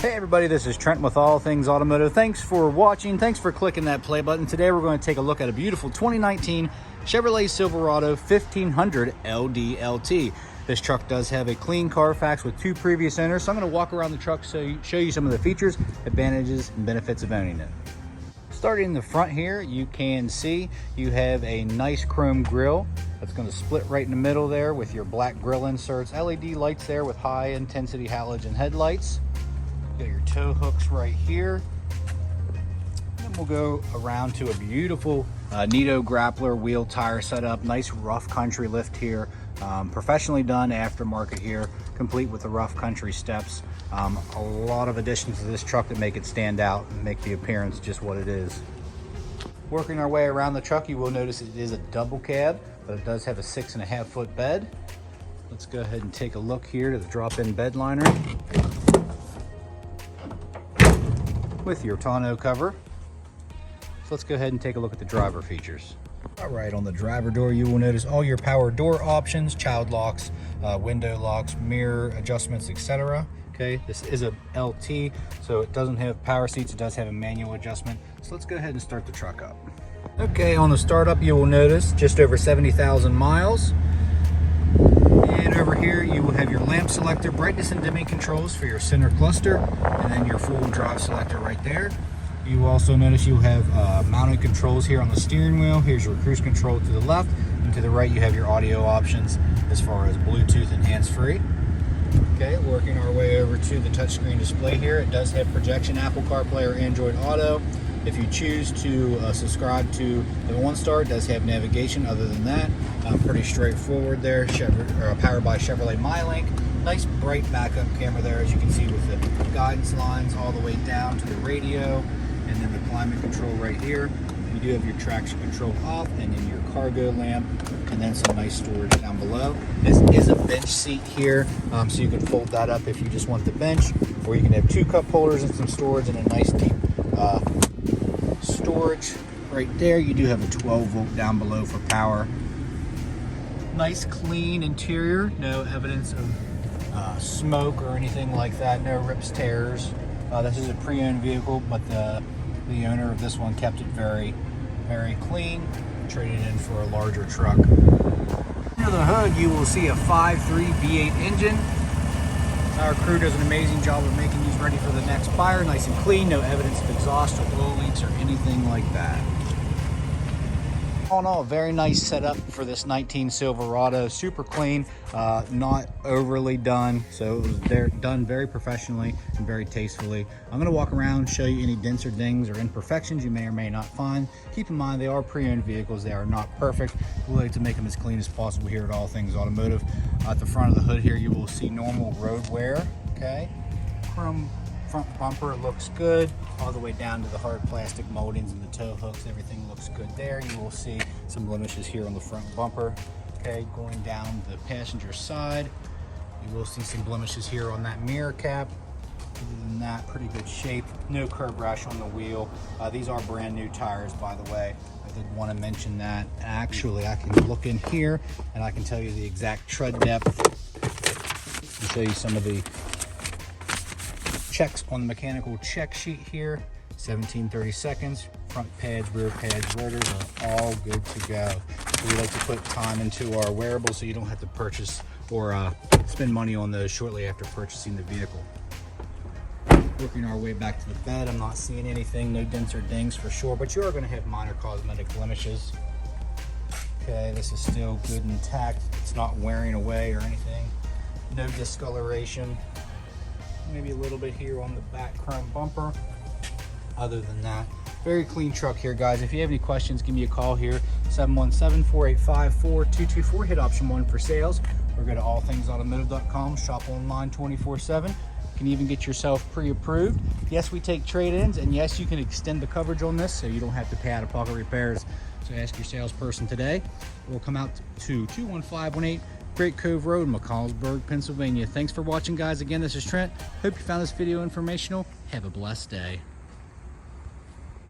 Hey everybody, this is Trent with All Things Automotive. Thanks for watching. Thanks for clicking that play button. Today we're going to take a look at a beautiful 2019 Chevrolet Silverado 1500 LD. This truck does have a clean CARFAX with 2 previous owners. So I'm going to walk around the truck so show you some of the features, advantages, and benefits of owning it. Starting in the front here, you can see you have a nice chrome grille that's going to split right in the middle there with your black grille inserts, LED lights there with high intensity halogen headlights. Got your tow hooks right here. Then we'll go around to a beautiful Nito grappler wheel tire setup. Nice rough country lift here. Professionally done aftermarket here, complete with the rough country steps. A lot of additions to this truck that make it stand out and make the appearance just what it is. Working our way around the truck, you will notice it is a double cab, but it does have a 6.5 foot bed. Let's go ahead and take a look here to the drop-in bed liner with your tonneau cover. So let's go ahead and take a look at the driver features. All right, on the driver door, you will notice all your power door options, child locks, window locks, mirror adjustments, etc. Okay, this is a LT, so it doesn't have power seats. It does have a manual adjustment. So let's go ahead and start the truck up. Okay, on the startup, you will notice just over 70,000 miles. And over here, you will have your lamp selector, brightness and dimming controls for your center cluster, and then your full drive selector right there. You will also notice you have mounted controls here on the steering wheel. Here's your cruise control to the left, and to the right you have your audio options as far as Bluetooth and hands-free. Okay, working our way over to the touchscreen display here. It does have projection, Apple CarPlay or Android Auto. If you choose to subscribe to the OnStar, it does have navigation. Other than that, pretty straightforward there. Powered by Chevrolet MyLink. Nice bright backup camera there, as you can see, with the guidance lines all the way down to the radio, and then the climate control right here. You do have your traction control off, and then your cargo lamp, and then some nice storage down below. This is a bench seat here, so you can fold that up if you just want the bench, or you can have 2 cup holders and some storage, and a nice deep storage right there. You do have a 12 volt down below for power. Nice clean interior, no evidence of smoke or anything like that, no rips, tears. This is a pre-owned vehicle, but the owner of this one kept it very, very clean, traded in for a larger truck. Under the hood, you will see a 5.3 V8 engine. Our crew does an amazing job of making these ready for the next buyer. Nice and clean, no evidence of exhaust or oil leaks or anything like that. All in all, a very nice setup for this 19 Silverado. Super clean, not overly done. So it was done very professionally and very tastefully. I'm gonna walk around, show you any dents or dings or imperfections you may or may not find. Keep in mind, they are pre-owned vehicles. They are not perfect. We like to make them as clean as possible here at All Things Automotive. At the front of the hood here, you will see normal road wear, okay? Chrome front bumper looks good, all the way down to the hard plastic moldings and the tow hooks. Everything looks good there. You will see some blemishes here on the front bumper. Okay, going down the passenger side, you will see some blemishes here on that mirror cap. Other than that, pretty good shape. No curb rash on the wheel. These are brand new tires, by the way. I did want to mention that. Actually, I can look in here and I can tell you the exact tread depth and show you some of the checks on the mechanical check sheet here. 1730 seconds. Front pads, rear pads, rotors are all good to go. So we like to put time into our wearables so you don't have to purchase or spend money on those shortly after purchasing the vehicle. Working our way back to the bed, I'm not seeing anything, no dents or dings for sure, but you are going to have minor cosmetic blemishes. Okay, this is still good and intact. It's not wearing away or anything. No discoloration. Maybe a little bit here on the back chrome bumper. Other than that, very clean truck here, guys. If you have any questions, give me a call here, 717-485-4224. Hit option 1 for sales, or go to allthingsautomotive.com. Shop online 24/7. You can even get yourself pre-approved. Yes, we take trade-ins, and yes, you can extend the coverage on this so you don't have to pay out-of-pocket repairs. So ask your salesperson today. We'll come out to 21518 Great Cove Road, McCallsburg, Pennsylvania. Thanks for watching, guys. Again, this is Trent. Hope you found this video informational. Have a blessed day.